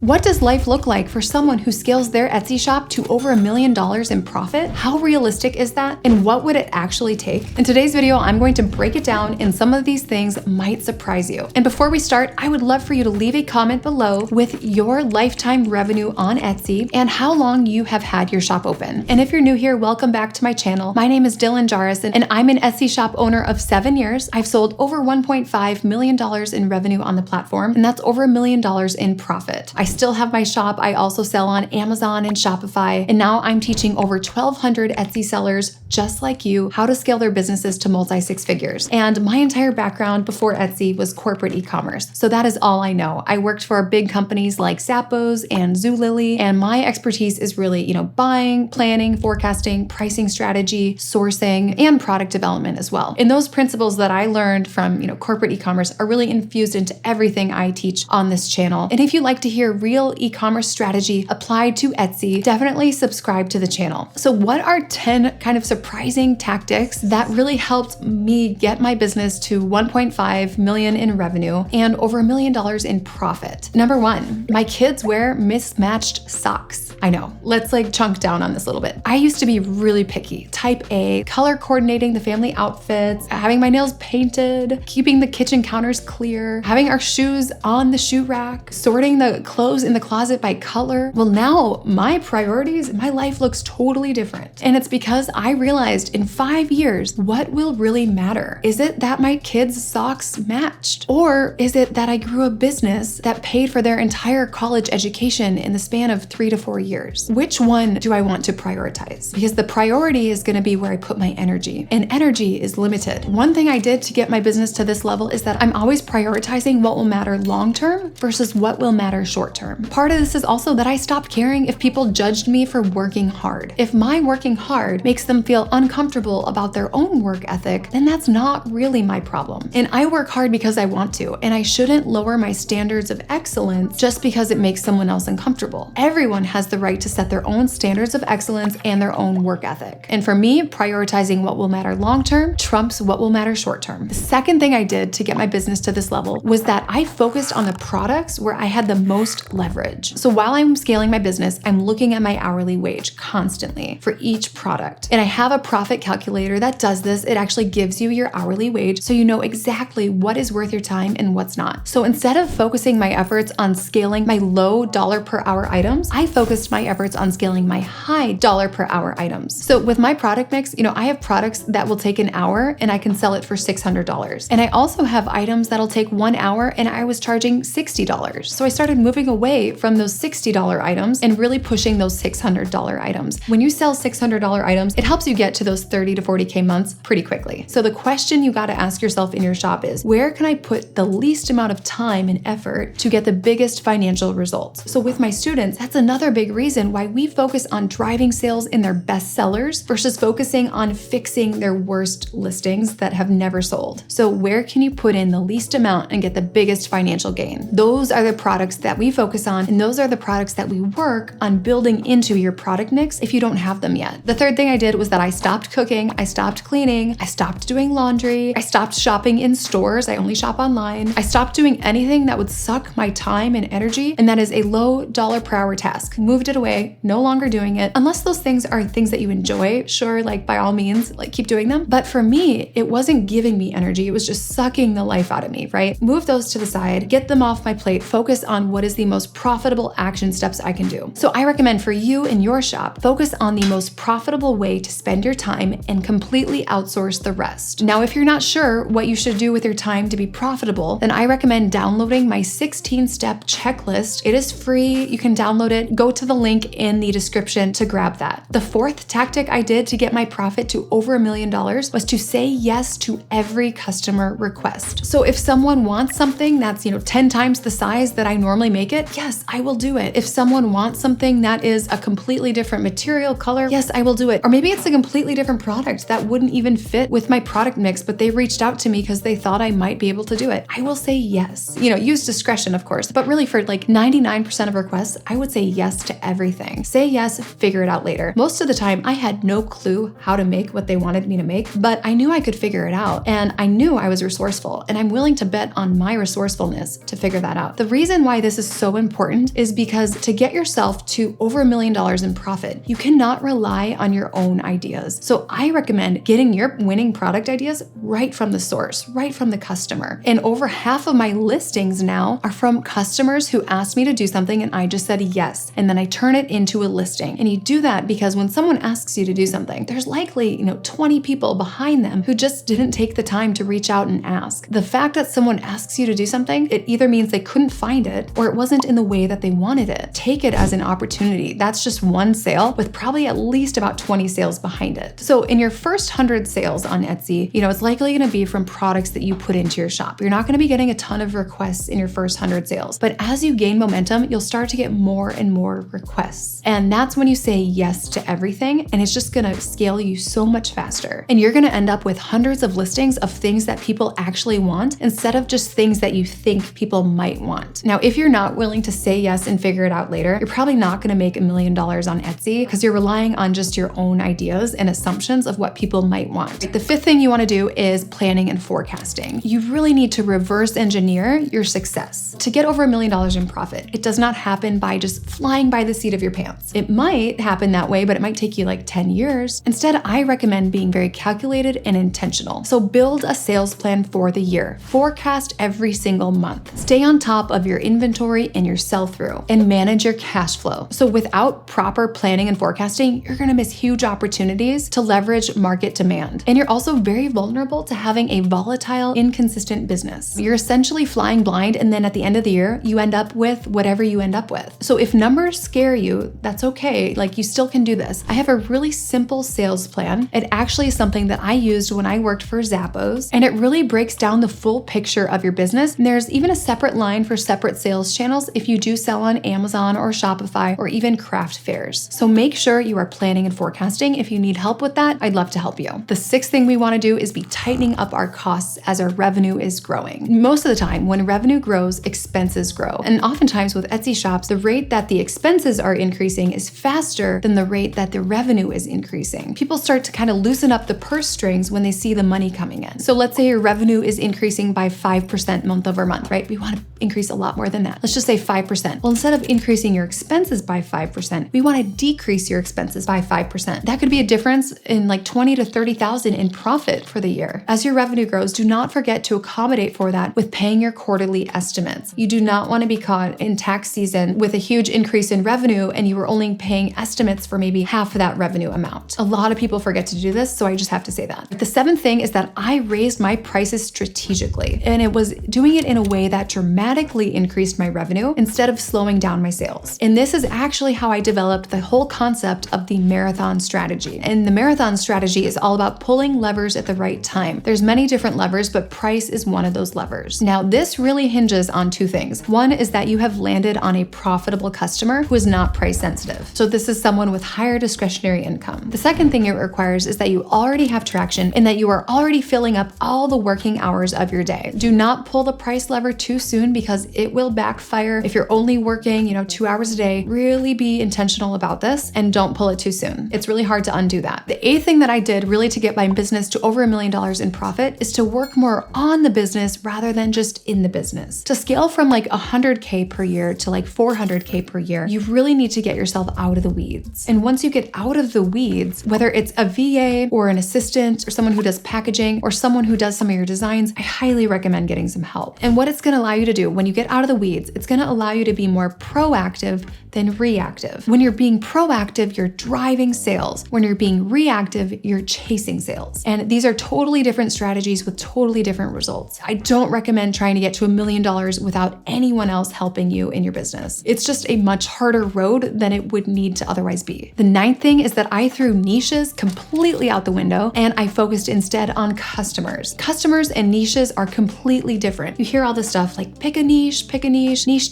What does life look like for someone who scales their Etsy shop to over $1 million in profit? How realistic is that? And what would it actually take? In today's video, I'm going to break it down, and some of these things might surprise you. And before we start, I would love for you to leave a comment below with your lifetime revenue on Etsy and how long you have had your shop open. And if you're new here, welcome back to my channel. My name is Dylan Jarrison, and I'm an Etsy shop owner of 7 years. I've sold over $1.5 million in revenue on the platform, and that's over $1 million in profit. I still have my shop. I also sell on Amazon and Shopify, and now I'm teaching over 1,200 Etsy sellers just like you how to scale their businesses to multi-six figures. And my entire background before Etsy was corporate e-commerce. So that is all I know. I worked for big companies like Zappos and Zulily, and my expertise is really, buying, planning, forecasting, pricing strategy, sourcing, and product development as well. And those principles that I learned from, corporate e-commerce are really infused into everything I teach on this channel. And if you'd like to hear real e-commerce strategy applied to Etsy, definitely subscribe to the channel. So what are 10 kind of surprising tactics that really helped me get my business to 1.5 million in revenue and over $1 million in profit? Number 1, my kids wear mismatched socks. I know, let's chunk down on this a little bit. I used to be really picky, type A, color coordinating the family outfits, having my nails painted, keeping the kitchen counters clear, having our shoes on the shoe rack, sorting the clothes in the closet by color. Well, now my priorities, my life looks totally different. And it's because I realized in 5 years, what will really matter? Is it that my kids' socks matched? Or is it that I grew a business that paid for their entire college education in the span of 3 to 4 years? Which one do I want to prioritize? Because the priority is going to be where I put my energy, and energy is limited. One thing I did to get my business to this level is that I'm always prioritizing what will matter long-term versus what will matter short-term. Part of this is also that I stopped caring if people judged me for working hard. If my working hard makes them feel uncomfortable about their own work ethic, then that's not really my problem. And I work hard because I want to, and I shouldn't lower my standards of excellence just because it makes someone else uncomfortable. Everyone has the right to set their own standards of excellence and their own work ethic. And for me, prioritizing what will matter long-term trumps what will matter short-term. The second thing I did to get my business to this level was that I focused on the products where I had the most leverage. So while I'm scaling my business, I'm looking at my hourly wage constantly for each product. And I have a profit calculator that does this. It actually gives you your hourly wage so you know exactly what is worth your time and what's not. So instead of focusing my efforts on scaling my low dollar per hour items, I focused my efforts on scaling my high dollar per hour items. So with my product mix, I have products that will take an hour and I can sell it for $600. And I also have items that'll take 1 hour and I was charging $60. So I started moving away from those $60 items and really pushing those $600 items. When you sell $600 items, it helps you get to those 30 to 40K months pretty quickly. So the question you got to ask yourself in your shop is, where can I put the least amount of time and effort to get the biggest financial results? So with my students, that's another big reason why we focus on driving sales in their best sellers versus focusing on fixing their worst listings that have never sold. So where can you put in the least amount and get the biggest financial gain? Those are the products that we focus on, and those are the products that we work on building into your product mix if you don't have them yet. The third thing I did was that I stopped cooking, I stopped cleaning, I stopped doing laundry, I stopped shopping in stores, I only shop online. I stopped doing anything that would suck my time and energy, and that is a low dollar per hour task. Moved it away, no longer doing it. Unless those things are things that you enjoy, sure, by all means, keep doing them. But for me, it wasn't giving me energy, it was just sucking the life out of me, right? Move those to the side, get them off my plate, focus on what is the most profitable action steps I can do. So I recommend for you in your shop, focus on the most profitable way to spend your time and completely outsource the rest. Now, if you're not sure what you should do with your time to be profitable, then I recommend downloading my 16-step checklist. It is free. You can download it. Go to the link in the description to grab that. The fourth tactic I did to get my profit to over $1 million was to say yes to every customer request. So if someone wants something that's, 10 times the size that I normally make it, yes, I will do it. If someone wants something that is a completely different material, color, yes, I will do it. Or maybe it's a completely different product that wouldn't even fit with my product mix, but they reached out to me because they thought I might be able to do it. I will say yes. Use discretion, of course, but really for 99% of requests, I would say yes to everything. Say yes, figure it out later. Most of the time, I had no clue how to make what they wanted me to make, but I knew I could figure it out, and I knew I was resourceful, and I'm willing to bet on my resourcefulness to figure that out. The reason why this is so important is because to get yourself to over $1 million in profit, you cannot rely on your own ideas. So I recommend getting your winning product ideas right from the source, right from the customer. And over half of my listings now are from customers who asked me to do something and I just said yes. And then I turn it into a listing. And you do that because when someone asks you to do something, there's likely, 20 people behind them who just didn't take the time to reach out and ask. The fact that someone asks you to do something, it either means they couldn't find it or it wasn't in the way that they wanted it. Take it as an opportunity. That's just one sale with probably at least about 20 sales behind it. So in your first 100 sales on Etsy, it's likely going to be from products that you put into your shop. You're not going to be getting a ton of requests in your first 100 sales, but as you gain momentum, you'll start to get more and more requests. And that's when you say yes to everything, and it's just going to scale you so much faster. And you're going to end up with hundreds of listings of things that people actually want instead of just things that you think people might want. Now, if you're not willing to say yes and figure it out later, you're probably not going to make $1 million on Etsy because you're relying on just your own ideas and assumptions of what people might want. The fifth thing you want to do is planning and forecasting. You really need to reverse engineer your success. To get over $1 million in profit, it does not happen by just flying by the seat of your pants. It might happen that way, but it might take you like 10 years. Instead, I recommend being very calculated and intentional. So build a sales plan for the year. Forecast every single month. Stay on top of your inventory and your sell-through, and manage your cash flow. So without proper planning and forecasting, you're going to miss huge opportunities to leverage market demand. And you're also very vulnerable to having a volatile, inconsistent business. You're essentially flying blind, and then at the end of the year, you end up with whatever you end up with. So if numbers scare you, that's okay. You still can do this. I have a really simple sales plan. It actually is something that I used when I worked for Zappos, and it really breaks down the full picture of your business. And there's even a separate line for separate sales channels if you do sell on Amazon or Shopify or even craft fairs. So make sure you are planning and forecasting. If you need help with that, I'd love to help you. The sixth thing we want to do is be tightening up our costs as our revenue is growing. Most of the time, when revenue grows, expenses grow. And oftentimes with Etsy shops, the rate that the expenses are increasing is faster than the rate that the revenue is increasing. People start to kind of loosen up the purse strings when they see the money coming in. So let's say your revenue is increasing by 5% month over month, right? We want to increase a lot more than that. Let's just say 5%. Well, instead of increasing your expenses by 5%, we want to decrease your expenses by 5%. That could be a difference in like 20 to 30,000 in profit for the year. As your revenue grows, do not forget to accommodate for that with paying your quarterly estimates. You do not want to be caught in tax season with a huge increase in revenue and you were only paying estimates for maybe half of that revenue amount. A lot of people forget to do this, so I just have to say that. The seventh thing is that I raised my prices strategically, and it was doing it in a way that dramatically increased my revenue instead of slowing down my sales. And this is actually how I developed the whole concept of the marathon strategy. And the marathon strategy is all about pulling levers at the right time. There's many different levers, but price is one of those levers. Now, this really hinges on two things. One is that you have landed on a profitable customer who is not price sensitive. So this is someone with higher discretionary income. The second thing it requires is that you already have traction and that you are already filling up all the working hours of your day. Do not pull the price lever too soon because it will backfire if you're only working, 2 hours a day. Really be intentional about this and don't pull it too soon. It's really hard to undo that. The eighth thing that I did really to get my business to over $1 million in profit is to work more on the business rather than just in the business. To scale from like 100K per year to like 400K per year, you really need to get yourself out of the weeds. And once you get out of the weeds, whether it's a VA or an assistant or someone who does packaging or someone who does some of your designs, I highly recommend getting some help. And what it's going to allow you to do when you get out of the weeds, it's going to allow you to be more proactive than reactive. When you're being proactive, you're driving sales. When you're being reactive, you're chasing sales. And these are totally different strategies with totally different results. I don't recommend trying to get to $1 million without anyone else helping you in your business. It's just a much harder road than it would need to otherwise be. The ninth thing is that I threw niches completely out the window and I focused instead on customers. Customers and niches are completely different. You hear all this stuff like pick a niche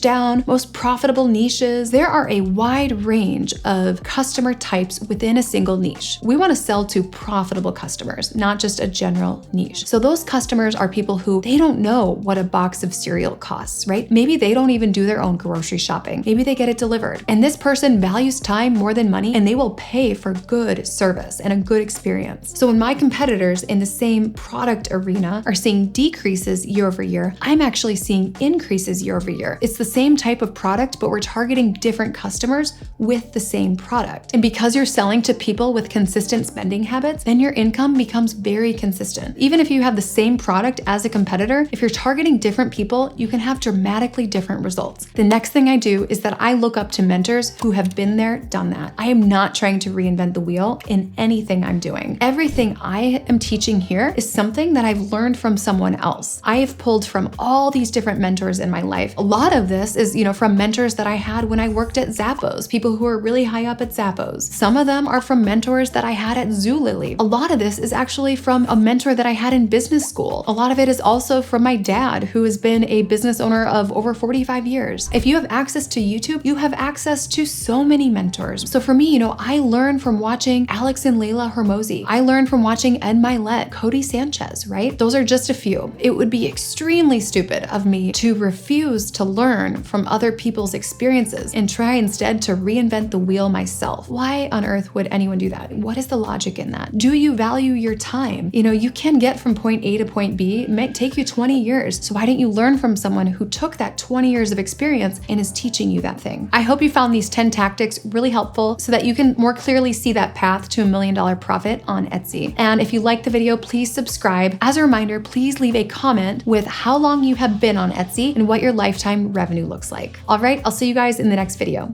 down, most profitable niches. There are a wide range of customer types within a single niche. We want to sell to profitable customers, not just a general niche. So those customers are people who they don't know what a box of cereal costs, right? Maybe they don't even do their own grocery shopping. Maybe they get it delivered. hard. And this person values time more than money, and they will pay for good service and a good experience. So when my competitors in the same product arena are seeing decreases year over year, I'm actually seeing increases year over year. It's the same type of product, but we're targeting different customers with the same product. And because you're selling to people with consistent spending habits, then your income becomes very consistent. Even if you have the same product as a competitor, if you're targeting different people, you can have dramatically different results. The next thing I do is that I look up to mentors who have been there, done that. I am not trying to reinvent the wheel in anything I'm doing. Everything I am teaching here is something that I've learned from someone else. I have pulled from all these different mentors in my life. A lot of this is, from mentors that I had when I worked at Zappos, people who are really high up at Zappos. Some of them are from mentors that I had at Zulily. A lot of this is actually from a mentor that I had in business school. A lot of it is also from my dad, who has been a business owner of over 45 years. If you have access to YouTube, you have access to so many mentors. So for me, I learn from watching Alex and Layla Hormozi. I learn from watching Ed Milet, Cody Sanchez, right? Those are just a few. It would be extremely stupid of me to refuse to learn from other people's experiences and try instead to reinvent the wheel myself. Why on earth would anyone do that? What is the logic in that? Do you value your time? You can get from point A to point B. It might take you 20 years. So why didn't you learn from someone who took that 20 years of experience and is teaching you that thing? I hope you found these 10 tactics really helpful so that you can more clearly see that path to $1 million profit on Etsy. And if you liked the video, please subscribe. As a reminder, please leave a comment with how long you have been on Etsy and what your lifetime revenue looks like. All right, I'll see you guys in the next video.